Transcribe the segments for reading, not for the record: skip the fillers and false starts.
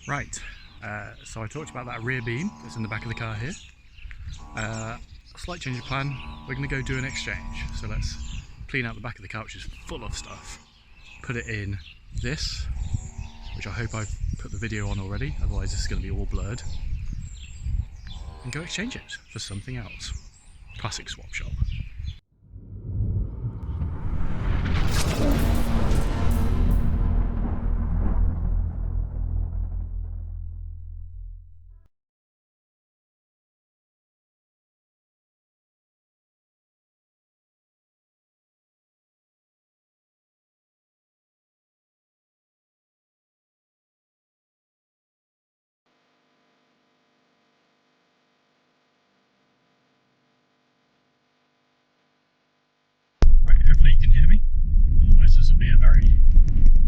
Right, so I talked about that rear beam that's in the back of the car here. Slight change of plan, we're going to go do an exchange. So let's clean out the back of the car, which is full of stuff, put it in this, which I hope I've put the video on already, otherwise this is going to be all blurred, and go exchange it for something else. Classic swap shop. Hopefully you can hear me, otherwise this will be a very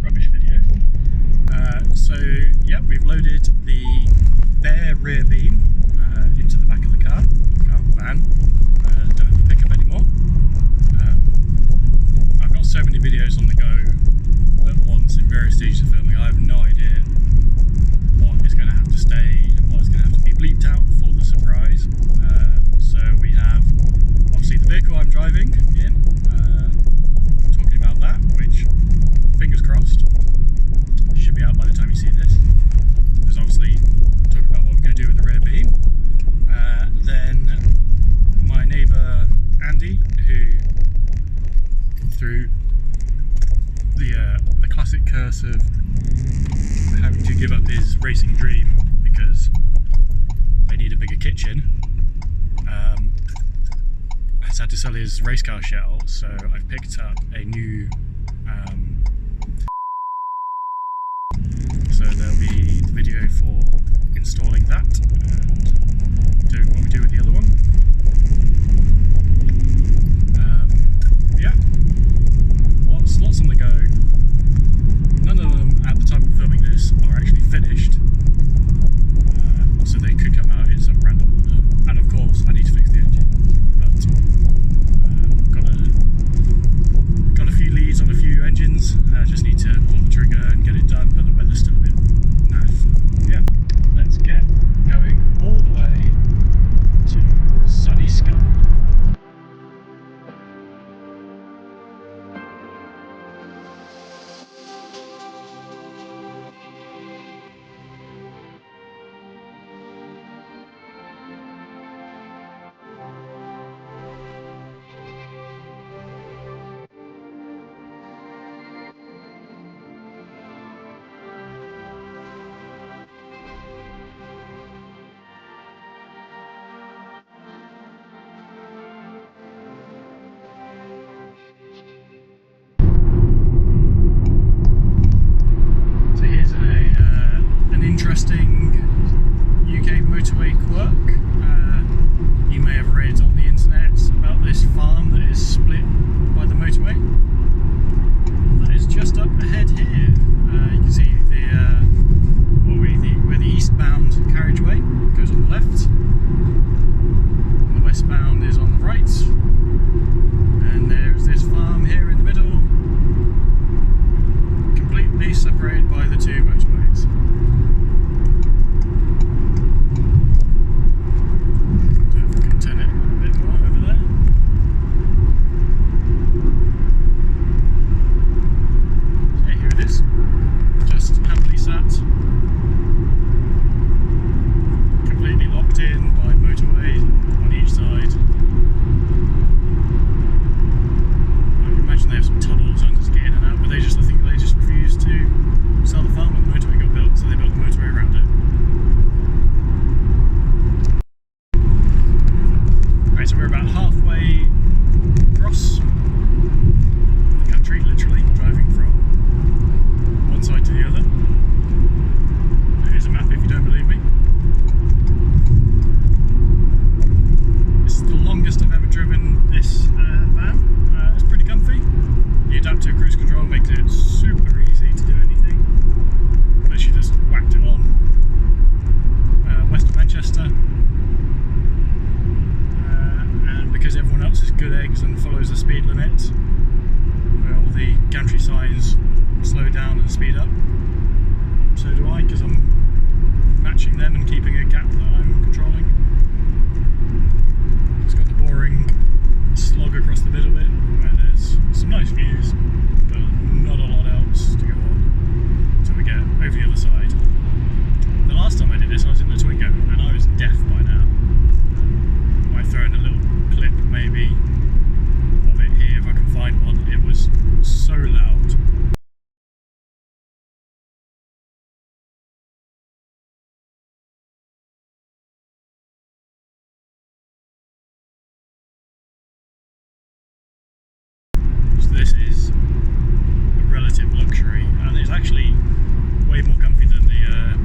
rubbish video. So yeah, we've loaded the bare rear beam into the back of the van. Don't have to pick up anymore. I've got so many videos on the go at once in various stages of filming. I have no idea what is going to have to stay and what is going to have to be bleeped out for the surprise. So we have obviously the vehicle I'm driving in, talking about that, which, fingers crossed, should be out by the time you see this. There's obviously talking about what we're going to do with the rear beam. Then my neighbour Andy, who, through the classic curse of having to give up his racing dream because they need a bigger kitchen, has had to sell his race car shell, so I've picked up a new so there'll be video for installing that and doing what we do with the other one. Yeah, lots on the go. None of them at the time of filming this are actually finished, so they could come out in some random order, and of course I need to fix the engine, but got a few leads on a few engines. Just need to pull the trigger and get it done, but the weather's still a bit naff. Yeah, let's get going all the way to sunny Skye. Interesting UK motorway quirk. You may have read on the internet about this farm that is split by the motorway. That is just up ahead here. You can see where the eastbound carriageway goes on the left, and the westbound is on the right. And there's this farm here in the middle, completely separated by the two motorways. Completely locked in. this, I was in the Twingo, and I was deaf by now. Might throw in a little clip, maybe, of it here if I can find one. It was so loud. So this is a relative luxury, and it's actually way more comfy than the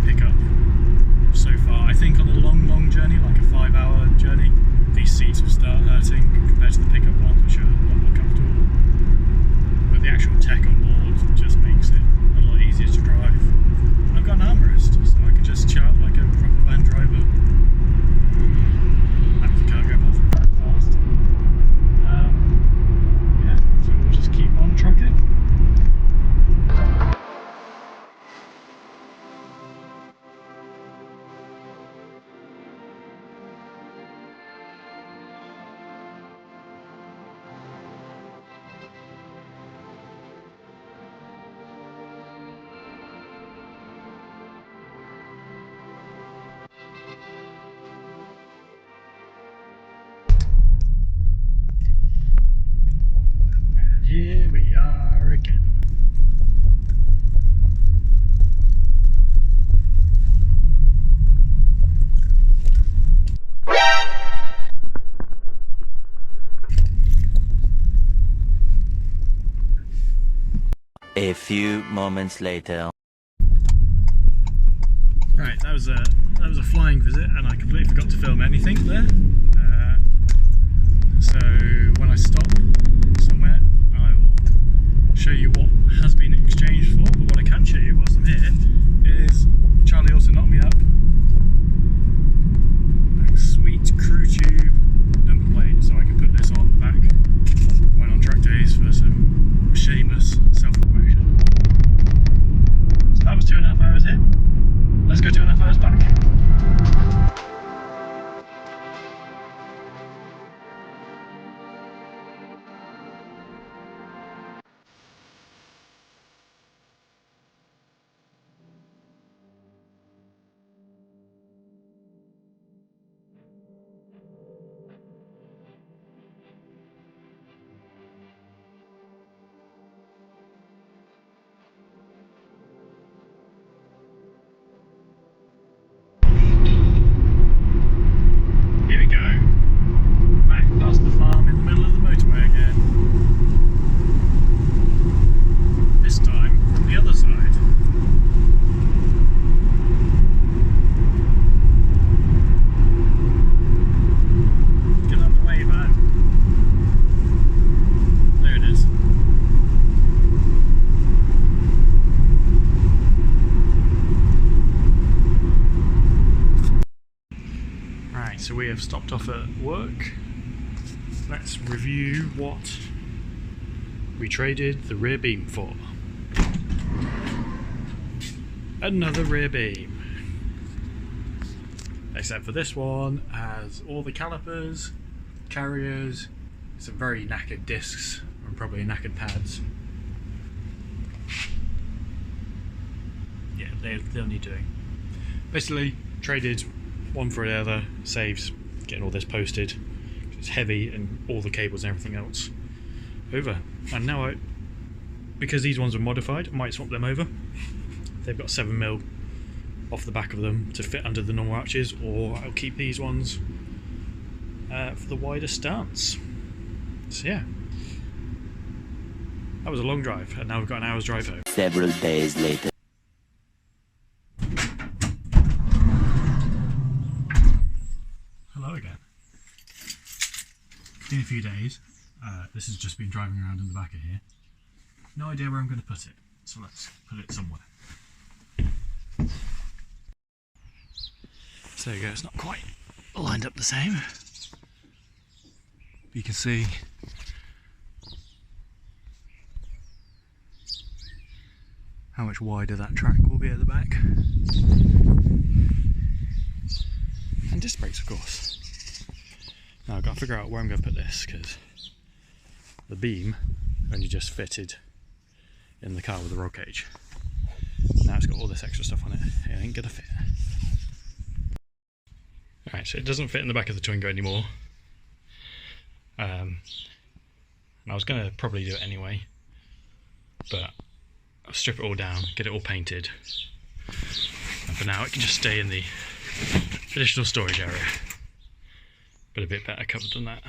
pickup so far. I think on a long journey, like a 5-hour journey, these seats will start hurting compared to the pickup ones, which are a lot more comfortable. But the actual tech on board just makes it a lot easier to drive. And I've got an armrest, so I can just chat like a proper van driver. And the car go past very fast. Yeah, so we'll just keep on trucking. Here we are again. A few moments later. Right, that was a flying visit, and I completely forgot to film anything there. So when I stop somewhere, I will show you what has been exchanged for. But what I can show you whilst I'm here is Charlie also knocked me up a sweet crew tube number plate, so I can put this on the back when on track days for some shameless self-promotion. So that was 2.5 hours here. Let's go 2.5 hours back. Here we go. Back past the farm in the middle of the motorway again. This time from the other side. Get out the way, man. There it is. Right, so we have stopped off at work. Let's review what we traded the rear beam for. Another rear beam. Except for this one has all the calipers, carriers, some very knackered discs and probably knackered pads. Yeah, they'll need doing. Basically, traded one for the other, saves getting all this posted. It's heavy and all the cables and everything else over. And now because these ones are modified, I might swap them over. They've got 7mm off the back of them to fit under the normal arches, or I'll keep these ones for the wider stance. So yeah, that was a long drive, and now we've got an hour's drive home. Several days later. Hello again. In a few days, this has just been driving around in the back of here. No idea where I'm going to put it, so let's put it somewhere. So there you go, it's not quite lined up the same. You can see how much wider that track will be at the back. And disc brakes, of course. Now I've got to figure out where I'm going to put this, because the beam only just fitted in the car with the roll cage. Now it's got all this extra stuff on it, it ain't going to fit. Alright, so it doesn't fit in the back of the Twingo anymore. And I was going to probably do it anyway, but I'll strip it all down, get it all painted, and for now it can just stay in the additional storage area. But a bit better covered than that.